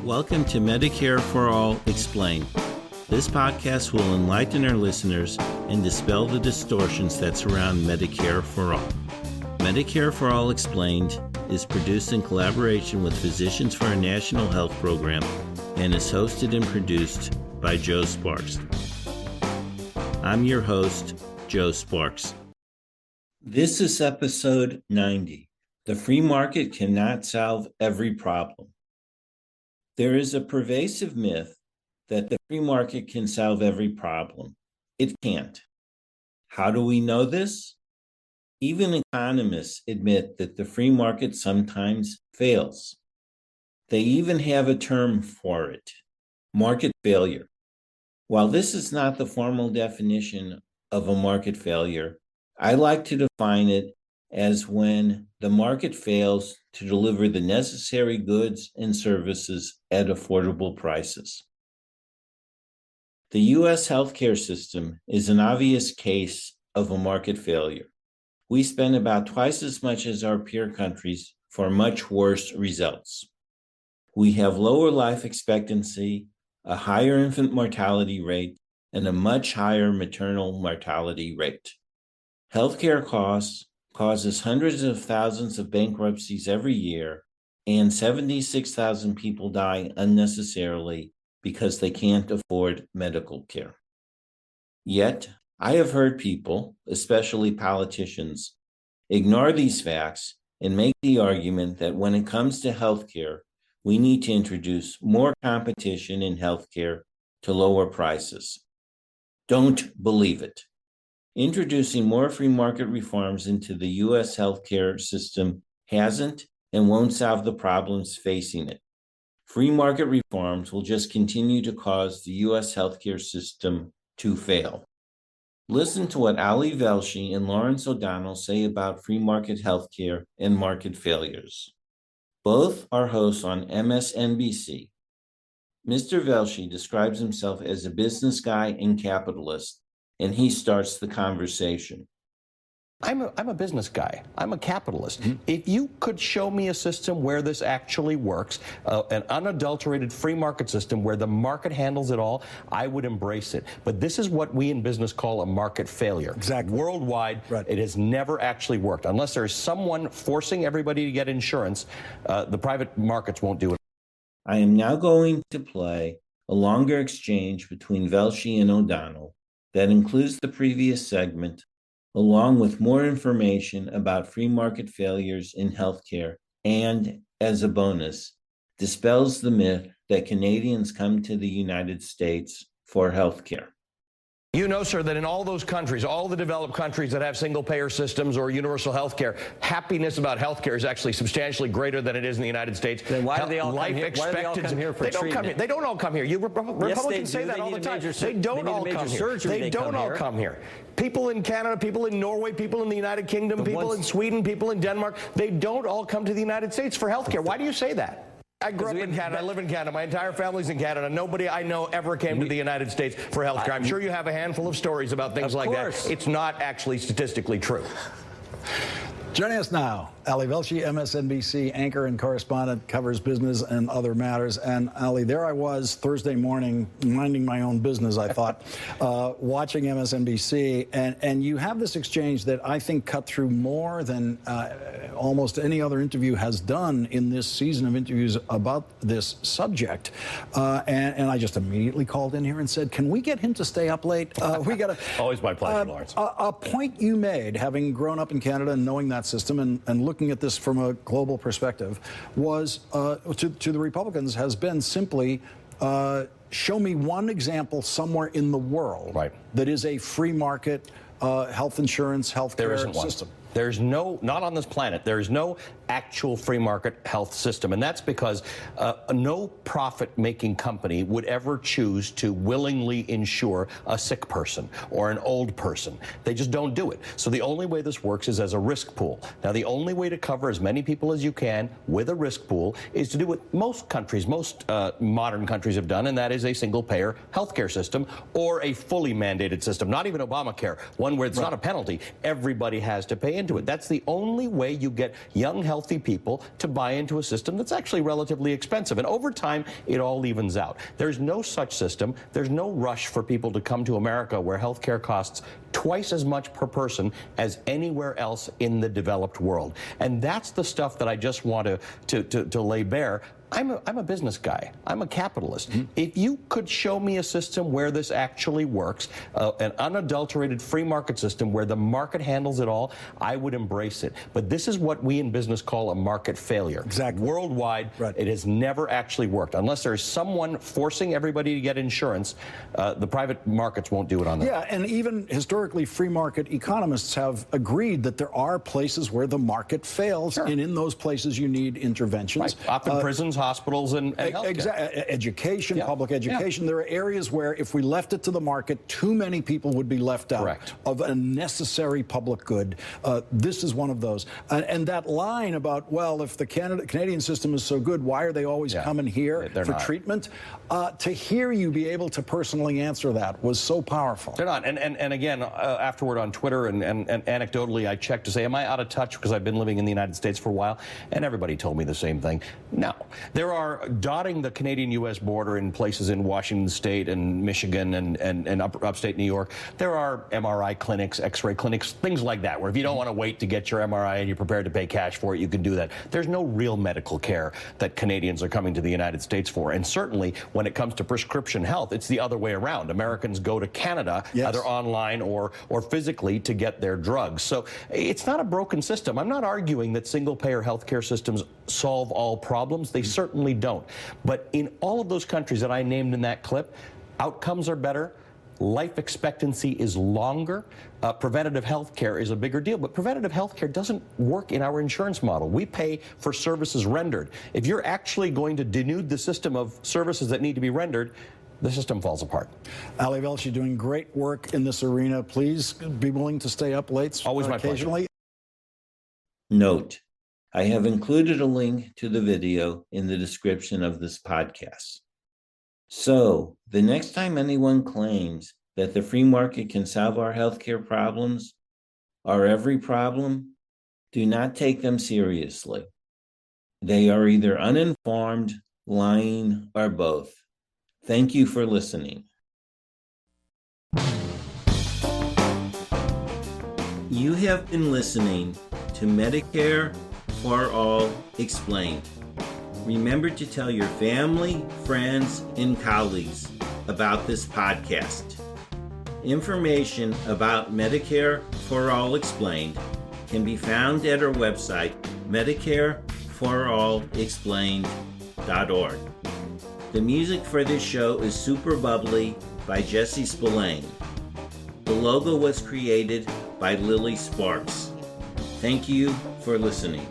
Welcome to Medicare for All Explained. This podcast will enlighten our listeners and dispel the distortions that surround Medicare for All. Medicare for All Explained is produced in collaboration with Physicians for a National Health Program and is hosted and produced by Joe Sparks. I'm your host, Joe Sparks. This is episode 90. The free market cannot solve every problem. There is a pervasive myth that the free market can solve every problem. It can't. How do we know this? Even economists admit that the free market sometimes fails. They even have a term for it, market failure. While this is not the formal definition of a market failure, I like to define it as when the market fails to deliver the necessary goods and services at affordable prices. The U.S. healthcare system is an obvious case of a market failure. We spend about twice as much as our peer countries for much worse results. We have lower life expectancy, a higher infant mortality rate, and a much higher maternal mortality rate. Healthcare costs causes hundreds of thousands of bankruptcies every year, and 76,000 people die unnecessarily because they can't afford medical care. Yet, I have heard people, especially politicians, ignore these facts and make the argument that when it comes to healthcare, we need to introduce more competition in healthcare to lower prices. Don't believe it. Introducing more free market reforms into the U.S. healthcare system hasn't and won't solve the problems facing it. Free market reforms will just continue to cause the U.S. healthcare system to fail. Listen to what Ali Velshi and Lawerence O'Donnell say about free market healthcare and market failures. Both are hosts on MSNBC. Mr. Velshi describes himself as a business guy and capitalist, and he starts the conversation. I'm a business guy. I'm a capitalist. Mm-hmm. If you could show me a system where this actually works, an unadulterated free market system where the market handles it all, I would embrace it. But this is what we in business call a market failure. Exactly. Worldwide, right. It has never actually worked. Unless there's someone forcing everybody to get insurance, the private markets won't do it. I am now going to play a longer exchange between Velshi and O'Donnell that includes the previous segment, along with more information about free market failures in healthcare, and, as a bonus, dispels the myth that Canadians come to the United States for healthcare. You know, sir, that in all those countries, all the developed countries that have single-payer systems or universal health care, happiness about health care is actually substantially greater than it is in the United States. Then why do they all come here? Why do they all come here for treatment? They don't all come here. Republicans say that all the time. They don't all come here. They don't all come here. People in Canada, people in Norway, people in the United Kingdom, people in Sweden, people in Denmark, they don't all come to the United States for health care. Why do you say that? I grew up in Canada. I live in Canada. My entire family's in Canada. Nobody I know ever came to the United States for health care. I'm sure you have a handful of stories about things like that. It's not actually statistically true. Joining us now, Ali Velshi, MSNBC anchor and correspondent, covers business and other matters. And Ali, there I was Thursday morning, minding my own business, I thought, watching MSNBC. And you have this exchange that I think cut through more than almost any other interview has done in this season of interviews about this subject. And I just immediately called in here and said, can we get him to stay up late? We got to. Always my pleasure, Lawerence. A point you made, having grown up in Canada and knowing that system and looking at this from a global perspective, was to the Republicans has been simply show me one example somewhere in the world that is a free market health insurance, healthcare system. There's no, not on this planet, there's no actual free market health system. And that's because no profit-making company would ever choose to willingly insure a sick person or an old person. They just don't do it. So the only way this works is as a risk pool. Now, the only way to cover as many people as you can with a risk pool is to do what most countries, most modern countries have done, and that is a single-payer healthcare system or a fully mandated system, not even Obamacare, one where it's not a penalty. Everybody has to pay into into it. That's the only way you get young, healthy people to buy into a system that's actually relatively expensive. And over time, it all evens out. There's no such system. There's no rush for people to come to America where healthcare costs twice as much per person as anywhere else in the developed world. And that's the stuff that I just want to lay bare. I'm a business guy. I'm a capitalist. Mm-hmm. If you could show me a system where this actually works, an unadulterated free market system where the market handles it all, I would embrace it. But this is what we in business call a market failure. Exactly. Worldwide, right. It has never actually worked. Unless there's someone forcing everybody to get insurance, the private markets won't do it on their own. Yeah, and even historically, free market economists have agreed that there are places where the market fails, sure. And in those places you need interventions. Right. Often prisons, hospitals, and healthcare. Education, public education. There are areas where if we left it to the market, too many people would be left out Correct. of a necessary public good. This is one of those. And that line about, well, if the Canadian system is so good, why are they always coming here for treatment? To hear you be able to personally answer that was so powerful. They're not. And again, afterward on Twitter and anecdotally, I checked to say, am I out of touch because I've been living in the United States for a while? And everybody told me the same thing. No. There are dotting the Canadian-U.S. border in places in Washington State and Michigan and upstate New York. There are MRI clinics, X-ray clinics, things like that, where if you don't want to wait to get your MRI and you're prepared to pay cash for it, you can do that. There's no real medical care that Canadians are coming to the United States for. And certainly when it comes to prescription health, it's the other way around. Americans go to Canada, either online or physically, to get their drugs. So it's not a broken system. I'm not arguing that single-payer healthcare systems solve all problems. They certainly don't. But in all of those countries that I named in that clip, outcomes are better. Life expectancy is longer. Preventative health care is a bigger deal. But preventative health care doesn't work in our insurance model. We pay for services rendered. If you're actually going to denude the system of services that need to be rendered, the system falls apart. Ali Velshi doing great work in this arena. Please be willing to stay up late Always my occasionally. Pleasure. Note, I have included a link to the video in the description of this podcast. So, the next time anyone claims that the free market can solve our healthcare problems, or every problem, do not take them seriously. They are either uninformed, lying, or both. Thank you for listening. You have been listening to Medicare for All Explained. Remember to tell your family, friends, and colleagues about this podcast. Information about Medicare for All Explained can be found at our website, medicareforallexplained.org. The music for this show is Super Bubbly by Jesse Spillane. The logo was created by Lily Sparks. Thank you for listening.